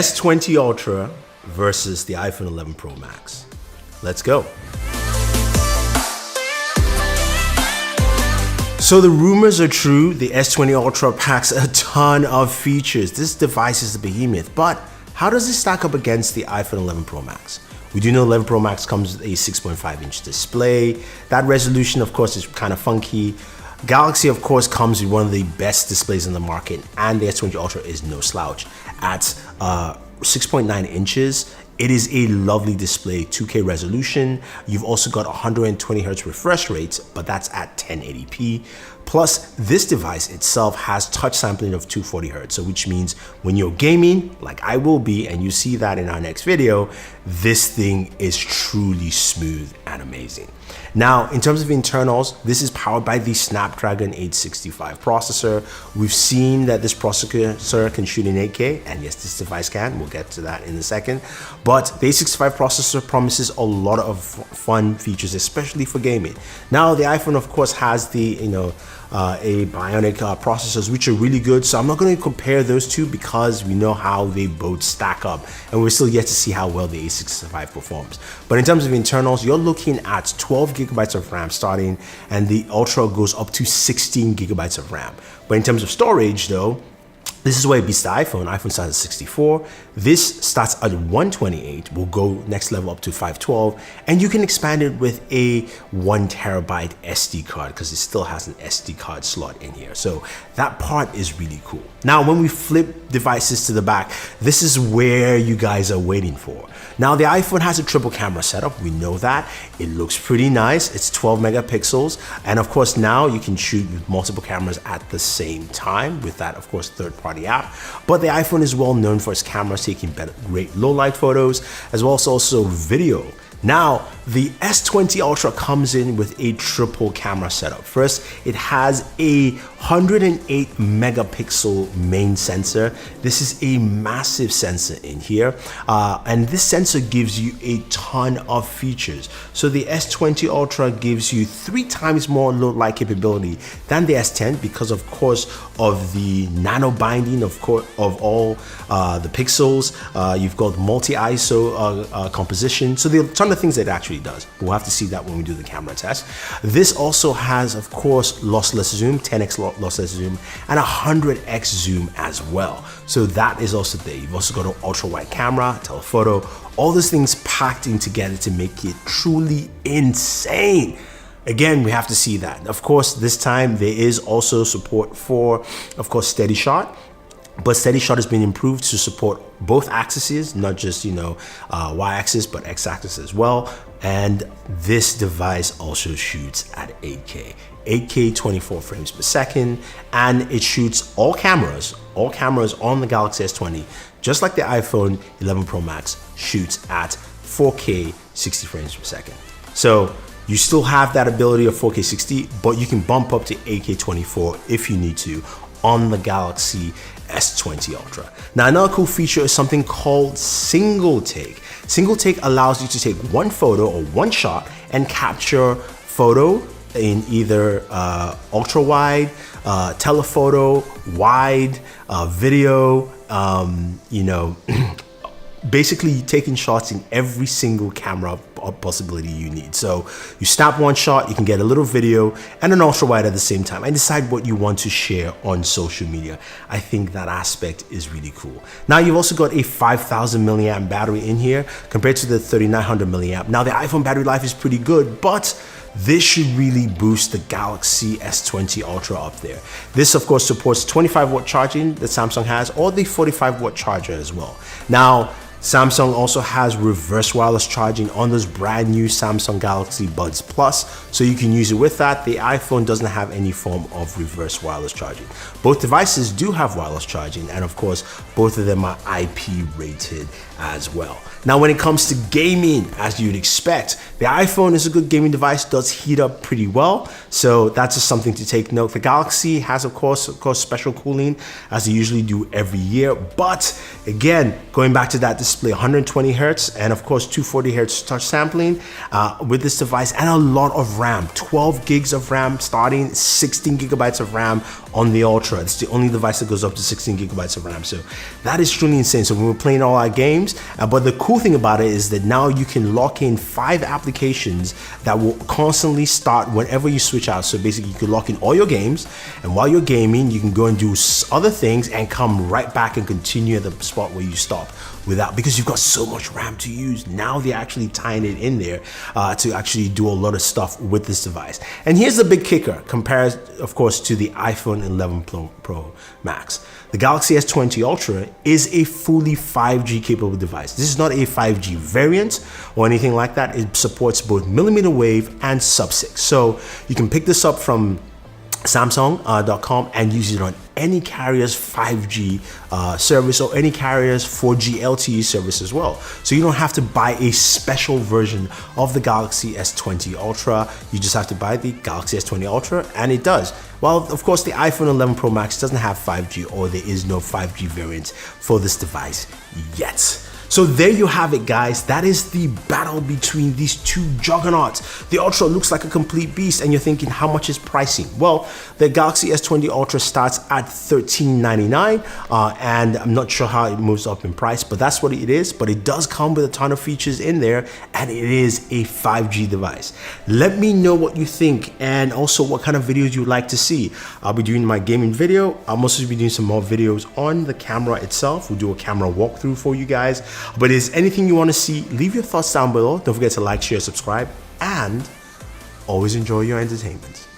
S20 Ultra versus the iPhone 11 Pro Max. Let's go. So the rumors are true. The S20 Ultra packs a ton of features. This device is a behemoth, but how does it stack up against the iPhone 11 Pro Max? We do know 11 Pro Max comes with a 6.5-inch display. That resolution, of course, is kind of funky. Galaxy, of course, comes with one of the best displays in the market, and the S20 Ultra is no slouch. At 6.9 inches, it is a lovely display, 2K resolution. You've also got 120 Hz refresh rates, but that's at 1080p. Plus, this device itself has touch sampling of 240 Hz, so which means when you're gaming, like I will be, and you see that in our next video, this thing is truly smooth and amazing. Now, in terms of internals, this is powered by the Snapdragon 865 processor. We've seen that this processor can shoot in 8K, and yes, this device can. We'll get to that in a second. But the 865 processor promises a lot of fun features, especially for gaming. Now, the iPhone, of course, has the, a Bionic processors, which are really good. So I'm not going to compare those two because we know how they both stack up, and we're still yet to see how well the 865 performs. But in terms of internals, you're looking at 12 gigabytes of RAM starting, and the Ultra goes up to 16 gigabytes of RAM. But in terms of storage though, this is where it beats the iPhone. iPhone starts at 64. This starts at 128. Will go next level up to 512. And you can expand it with a 1 terabyte SD card because it still has an SD card slot in here. So that part is really cool. Now, when we flip devices to the back, this is where you guys are waiting for. Now, the iPhone has a triple camera setup. We know that. It looks pretty nice. It's 12 megapixels. And of course, now you can shoot with multiple cameras at the same time with that, of course, third-party app. But the iPhone is well known for its cameras taking great low light photos, as well as also video. Now, the S20 Ultra comes in with a triple camera setup. First, it has a 108 megapixel main sensor. This is a massive sensor in here. And this sensor gives you a ton of features. So the S20 Ultra gives you 3 times more low light capability than the S10 because, of course, of the nano binding of all the pixels. You've got multi-ISO composition. So there are a ton of things that it actually does. We'll have to see that when we do the camera test. This also has, of course, lossless zoom, 10x lossless zoom, and 100x zoom as well. So that is also there. You've also got an ultra wide camera, telephoto, all those things packed in together to make it truly insane. Again, we have to see that. Of course, this time there is also support for, of course, steady shot. But steady shot has been improved to support both axes, not just, y-axis, but x-axis as well. And this device also shoots at 8K 24 frames per second, and it shoots all cameras on the Galaxy S20, just like the iPhone 11 Pro Max shoots at 4K 60 frames per second. So you still have that ability of 4K 60, but you can bump up to 8K 24 if you need to on the Galaxy S20 Ultra. Now, another cool feature is something called single take. Single take allows you to take one photo or one shot and capture photo in either ultra wide, telephoto, wide, video, basically taking shots in every single camera possibility you need. So you snap one shot, you can get a little video and an ultra wide at the same time and decide what you want to share on social media. I think that aspect is really cool. Now, you've also got a 5,000 milliamp battery in here compared to the 3,900 milliamp. Now, the iPhone battery life is pretty good, but this should really boost the Galaxy S20 Ultra up there. This, of course, supports 25-watt charging that Samsung has, or the 45-watt charger as well. Now, Samsung also has reverse wireless charging on those brand new Samsung Galaxy Buds Plus, so you can use it with that. The iPhone doesn't have any form of reverse wireless charging. Both devices do have wireless charging, and of course, both of them are IP rated as well. Now, when it comes to gaming, as you'd expect, the iPhone is a good gaming device, does heat up pretty well, so that's just something to take note. The Galaxy has, of course, special cooling, as they usually do every year, but again, going back to that display, 120 hertz, and of course 240 hertz touch sampling with this device, and a lot of RAM, 12 gigs of RAM starting, 16 gigabytes of RAM on the Ultra. It's the only device that goes up to 16 gigabytes of RAM. So that is truly insane. So when we're playing all our games, but the cool thing about it is that now you can lock in 5 applications that will constantly start whenever you switch out. So basically you can lock in all your games, and while you're gaming, you can go and do other things and come right back and continue at the spot where you stop without, because you've got so much RAM to use. Now they're actually tying it in there to actually do a lot of stuff with this device. And here's the big kicker, compared of course to the iPhone 11 Pro Max. The Galaxy S20 Ultra is a fully 5G capable device. This is not a 5G variant or anything like that. It supports both millimeter wave and sub-6. So you can pick this up from Samsung.com and use it on any carrier's 5G service or any carrier's 4G LTE service as well. So you don't have to buy a special version of the Galaxy S20 Ultra. You just have to buy the Galaxy S20 Ultra, and it does. Well, of course, the iPhone 11 Pro Max doesn't have 5G, or there is no 5G variant for this device yet. So there you have it, guys. That is the battle between these two juggernauts. The Ultra looks like a complete beast, and you're thinking, how much is pricing? Well, the Galaxy S20 Ultra starts at $1399, and I'm not sure how it moves up in price, but that's what it is. But it does come with a ton of features in there, and it is a 5G device. Let me know what you think, and also what kind of videos you'd like to see. I'll be doing my gaming video. I'll also be doing some more videos on the camera itself. We'll do a camera walkthrough for you guys. But if there's anything you want to see, leave your thoughts down below. Don't forget to like, share, subscribe, and always enjoy your entertainment.